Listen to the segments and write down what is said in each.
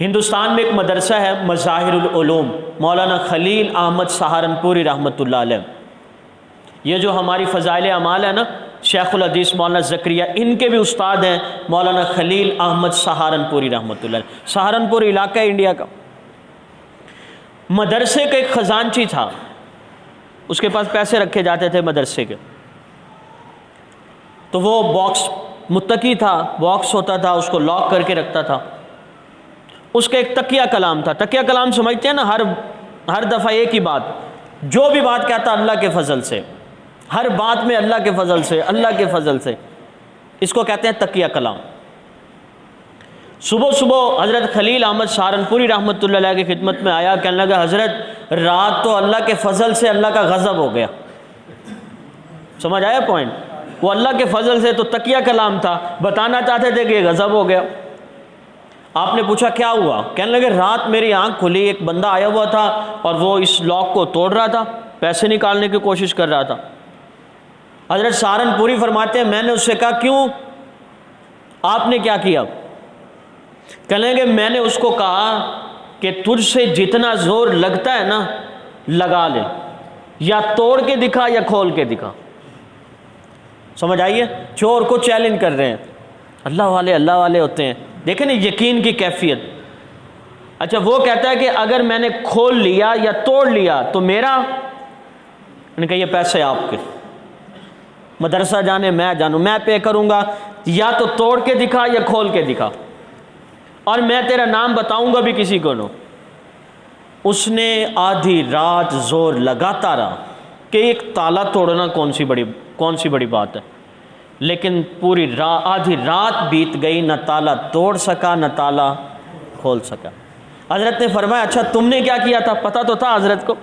ہندوستان میں ایک مدرسہ ہے مظاہر العلوم، مولانا خلیل احمد سہارنپوری رحمۃ اللہ علیہ. یہ جو ہماری فضائل اعمال ہے نا، شیخ الحدیث مولانا زکریا، ان کے بھی استاد ہیں مولانا خلیل احمد سہارنپوری رحمۃ اللہ علیہ. سہارنپور علاقہ ہے انڈیا کا. مدرسے کا ایک خزانچی تھا، اس کے پاس پیسے رکھے جاتے تھے مدرسے کے. تو وہ باکس متقی تھا، باکس ہوتا تھا، اس کو لاک کر کے رکھتا تھا. اس کا ایک تقیہ کلام تھا. تقیہ کلام سمجھتے ہیں نا، ہر دفعہ ایک ہی بات، جو بھی بات کہتا اللہ کے فضل سے، ہر بات میں اللہ کے فضل سے، اللہ کے فضل سے. اس کو کہتے ہیں تقیہ کلام. صبح صبح حضرت خلیل احمد سہارنپوری رحمۃ اللہ علیہ کی خدمت میں آیا، کہنے لگا حضرت رات تو اللہ کے فضل سے اللہ کا غضب ہو گیا. سمجھ آیا پوائنٹ؟ وہ اللہ کے فضل سے تو تقیہ کلام تھا، بتانا چاہتے تھے کہ یہ غضب ہو گیا. آپ نے پوچھا کیا ہوا؟ کہنے لگے رات میری آنکھ کھلی، ایک بندہ آیا ہوا تھا اور وہ اس لاک کو توڑ رہا تھا، پیسے نکالنے کی کوشش کر رہا تھا. حضرت سہارنپوری فرماتے ہیں میں نے اس سے کہا کیوں، آپ نے کیا کیا؟ کہنے لگے میں نے اس کو کہا کہ تجھ سے جتنا زور لگتا ہے نا لگا لے، یا توڑ کے دکھا یا کھول کے دکھا. سمجھ آئیے؟ چور کو چیلنج کر رہے ہیں. اللہ والے ہوتے ہیں. دیکھیں نا یقین کی کیفیت. اچھا وہ کہتا ہے کہ اگر میں نے کھول لیا یا توڑ لیا تو میرا، میں نے کہا یہ پیسے آپ کے، مدرسہ جانے میں جانوں، میں پے کروں گا، یا تو توڑ کے دکھا یا کھول کے دکھا، اور میں تیرا نام بتاؤں گا بھی کسی کو نو. اس نے آدھی رات زور لگاتا رہا کہ ایک تالا توڑنا کون سی بڑی بات ہے، لیکن پوری آدھی رات بیت گئی، نہ تالا توڑ سکا نہ تالا کھول سکا. حضرت نے فرمایا اچھا تم نے کیا کیا تھا؟ پتہ تو تھا حضرت کو.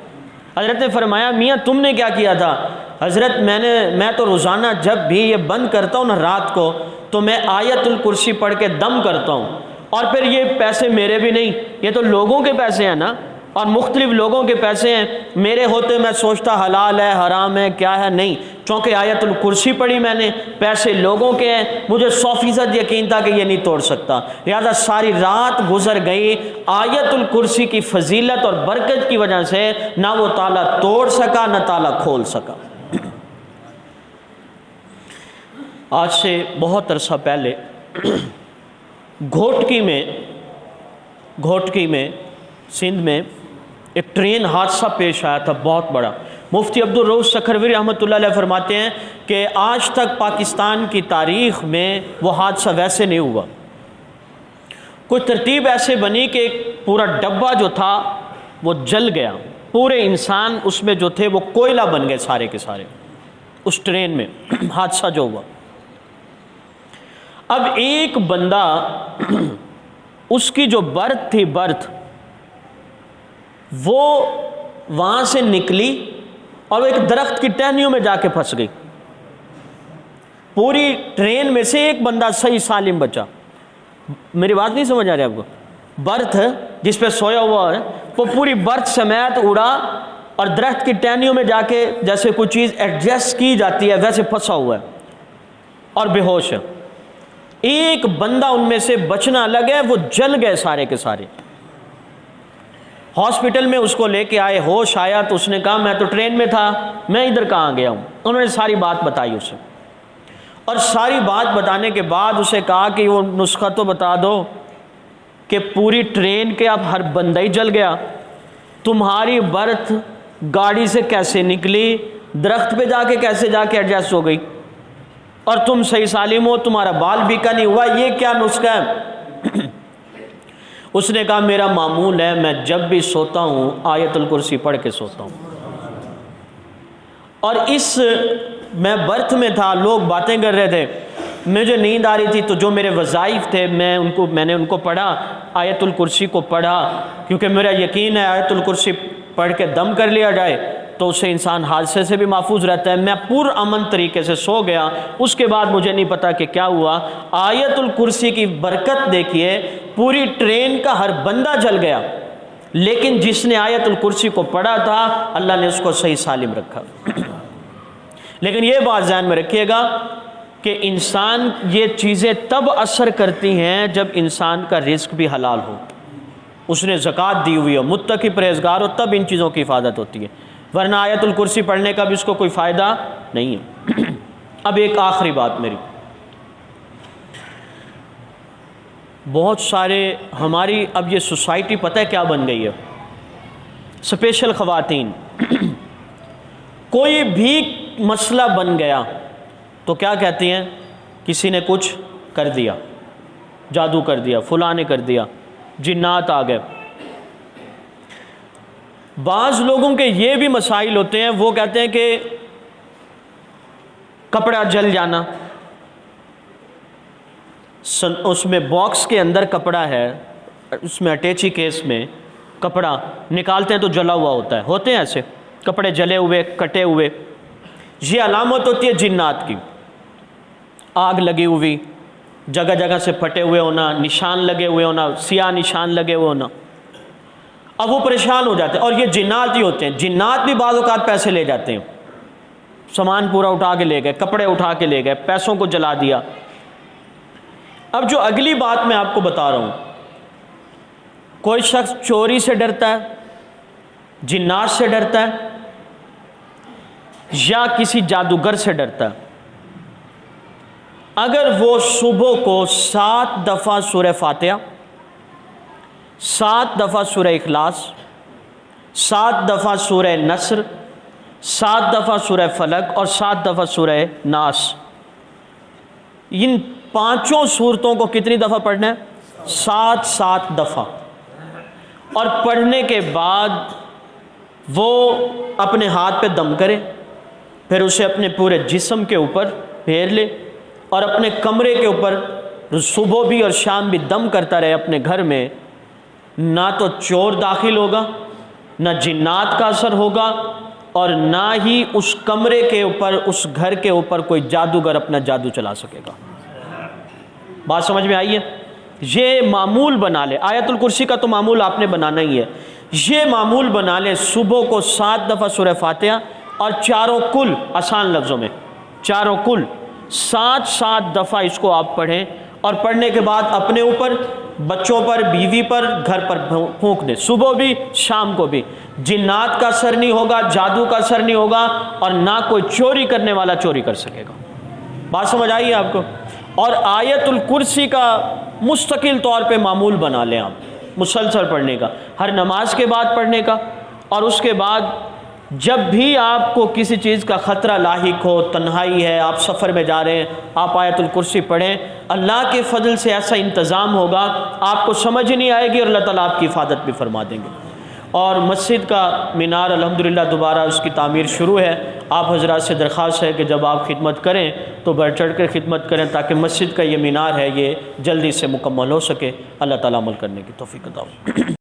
حضرت نے فرمایا میاں تم نے کیا کیا تھا؟ حضرت میں تو روزانہ جب بھی یہ بند کرتا ہوں نا رات کو، تو میں آیت الکرسی پڑھ کے دم کرتا ہوں. اور پھر یہ پیسے میرے بھی نہیں، یہ تو لوگوں کے پیسے ہیں نا، اور مختلف لوگوں کے پیسے ہیں. میرے ہوتے میں سوچتا حلال ہے حرام ہے کیا ہے، نہیں، چونکہ آیت الکرسی پڑھی میں نے، پیسے لوگوں کے ہیں، مجھے 100% یقین تھا کہ یہ نہیں توڑ سکتا. لہذا ساری رات گزر گئی، آیت الکرسی کی فضیلت اور برکت کی وجہ سے نہ وہ تالا توڑ سکا نہ تالا کھول سکا. آج سے بہت عرصہ پہلے گھوٹکی میں سندھ میں ایک ٹرین حادثہ پیش آیا تھا بہت بڑا. مفتی عبدالرؤف سکھروی رحمۃ اللہ علیہ فرماتے ہیں کہ آج تک پاکستان کی تاریخ میں وہ حادثہ ویسے نہیں ہوا. کوئی ترتیب ایسے بنی کہ پورا ڈبہ جو تھا وہ جل گیا، پورے انسان اس میں جو تھے وہ کوئلہ بن گئے سارے کے سارے اس ٹرین میں. حادثہ جو ہوا، اب ایک بندہ، اس کی جو برتھ تھی، وہ وہاں سے نکلی اور وہ ایک درخت کی ٹہنیوں میں جا کے پھنس گئی. پوری ٹرین میں سے ایک بندہ صحیح سالم بچا. میری بات نہیں سمجھ آ رہی آپ کو؟ برتھ جس پہ سویا ہوا ہے وہ پوری برتھ سمیت اڑا اور درخت کی ٹہنیوں میں جا کے جیسے کوئی چیز ایڈجسٹ کی جاتی ہے ویسے پھنسا ہوا ہے اور بے ہوش ہے. ایک بندہ ان میں سے بچنا الگ ہے، وہ جل گئے سارے کے سارے. ہاسپٹل میں اس کو لے کے آئے، ہوش آیا تو اس نے کہا میں تو ٹرین میں تھا، میں ادھر کہاں گیا ہوں. انہوں نے ساری بات بتائی اسے، اور ساری بات بتانے کے بعد اسے کہا کہ وہ نسخہ تو بتا دو کہ پوری ٹرین کے اب ہر بندہ ہی جل گیا، تمہاری برتھ گاڑی سے کیسے نکلی، درخت پہ جا کے ایڈجسٹ ہو گئی، اور تم صحیح سالم ہو، تمہارا بال بھی کا نہیں ہوا، یہ کیا نسخہ ہے؟ اس نے کہا میرا معمول ہے، میں جب بھی سوتا ہوں آیت الکرسی پڑھ کے سوتا ہوں. اور میں برتھ میں تھا، لوگ باتیں کر رہے تھے، مجھے نیند آ رہی تھی، تو جو میرے وظائف تھے میں نے ان کو پڑھا، آیت الکرسی کو پڑھا، کیونکہ میرا یقین ہے آیت الکرسی پڑھ کے دم کر لیا جائے تو اس سے انسان حادثے سے بھی محفوظ رہتا ہے. میں پرامن طریقے سے سو گیا. اس کے بعد مجھے نہیں پتا کہ کیا ہوا. آیت الکرسی کی برکت دیکھیے، پوری ٹرین کا ہر بندہ جل گیا، لیکن جس نے آیت الکرسی کو پڑھا تھا اللہ نے اس کو صحیح سالم رکھا. لیکن یہ بات ذہن میں رکھیے گا کہ انسان، یہ چیزیں تب اثر کرتی ہیں جب انسان کا رزق بھی حلال ہو. اس نے زکوٰۃ دی ہوئی ہو، متقی پرہیزگار ہو، تب ان چیزوں کی حفاظت ہوتی ہے، ورنہ آیت الکرسی پڑھنے کا بھی اس کو کوئی فائدہ نہیں ہے۔ اب ایک آخری بات میری، بہت سارے ہماری اب یہ سوسائٹی پتہ ہے کیا بن گئی ہے، اسپیشل خواتین، کوئی بھی مسئلہ بن گیا تو کیا کہتی ہیں، کسی نے کچھ کر دیا، جادو کر دیا، فلاں نے کر دیا، جنات آ گئے۔ بعض لوگوں کے یہ بھی مسائل ہوتے ہیں، وہ کہتے ہیں کہ کپڑا جل جانا، اس میں باکس کے اندر کپڑا ہے، اس میں اٹیچی کیس میں کپڑا نکالتے ہیں تو جلا ہوا ہوتے ہیں ایسے کپڑے جلے ہوئے کٹے ہوئے، یہ علامت ہوتی ہے جنات کی، آگ لگی ہوئی، جگہ جگہ سے پھٹے ہوئے ہونا، نشان لگے ہوئے ہونا، سیاہ نشان لگے ہوئے ہونا۔ اب وہ پریشان ہو جاتے ہیں، اور یہ جنات ہی ہوتے ہیں، جنات بھی بعض اوقات پیسے لے جاتے ہیں، سامان پورا اٹھا کے لے گئے، کپڑے اٹھا کے لے گئے، پیسوں کو جلا دیا۔ اب جو اگلی بات میں آپ کو بتا رہا ہوں، کوئی شخص چوری سے ڈرتا ہے، جنات سے ڈرتا ہے، یا کسی جادوگر سے ڈرتا ہے، اگر وہ صبح کو 7 دفعہ سورہ فاتحہ، 7 دفعہ سورہ اخلاص، 7 دفعہ سورہ نصر، 7 دفعہ سورہ فلق اور 7 دفعہ سورہ ناس، ان 5 سورتوں کو کتنی دفعہ پڑھنا ہے؟ 7 دفعہ۔ اور پڑھنے کے بعد وہ اپنے ہاتھ پہ دم کرے، پھر اسے اپنے پورے جسم کے اوپر پھیر لے، اور اپنے کمرے کے اوپر صبح بھی اور شام بھی دم کرتا رہے اپنے گھر میں، نہ تو چور داخل ہوگا، نہ جنات کا اثر ہوگا، اور نہ ہی اس کمرے کے اوپر، اس گھر کے اوپر کوئی جادوگر اپنا جادو چلا سکے گا۔ بات سمجھ میں آئی ہے؟ یہ معمول بنا لے، آیت الکرسی کا تو معمول آپ نے بنانا ہی ہے، یہ معمول بنا لے، صبح کو 7 دفعہ سورہ فاتحہ، اور چاروں کل، آسان لفظوں میں چاروں کل 7 دفعہ اس کو آپ پڑھیں، اور پڑھنے کے بعد اپنے اوپر، بچوں پر، بیوی پر، گھر پر پھونک دیں، صبح بھی شام کو بھی۔ جنات کا اثر نہیں ہوگا، جادو کا اثر نہیں ہوگا، اور نہ کوئی چوری کرنے والا چوری کر سکے گا۔ بات سمجھ آئی ہے آپ کو؟ اور آیت الکرسی کا مستقل طور پہ معمول بنا لیں آپ، مسلسل پڑھنے کا، ہر نماز کے بعد پڑھنے کا، اور اس کے بعد جب بھی آپ کو کسی چیز کا خطرہ لاحق ہو، تنہائی ہے، آپ سفر میں جا رہے ہیں، آپ آیت الکرسی پڑھیں، اللہ کے فضل سے ایسا انتظام ہوگا، آپ کو سمجھ نہیں آئے گی، اور اللہ تعالیٰ آپ کی حفاظت بھی فرما دیں گے۔ اور مسجد کا مینار الحمدللہ دوبارہ اس کی تعمیر شروع ہے، آپ حضرات سے درخواست ہے کہ جب آپ خدمت کریں تو بڑھ چڑھ کر خدمت کریں، تاکہ مسجد کا یہ مینار ہے یہ جلدی سے مکمل ہو سکے۔ اللہ تعالیٰ عمل کرنے کی توفیق عطا فرمائے۔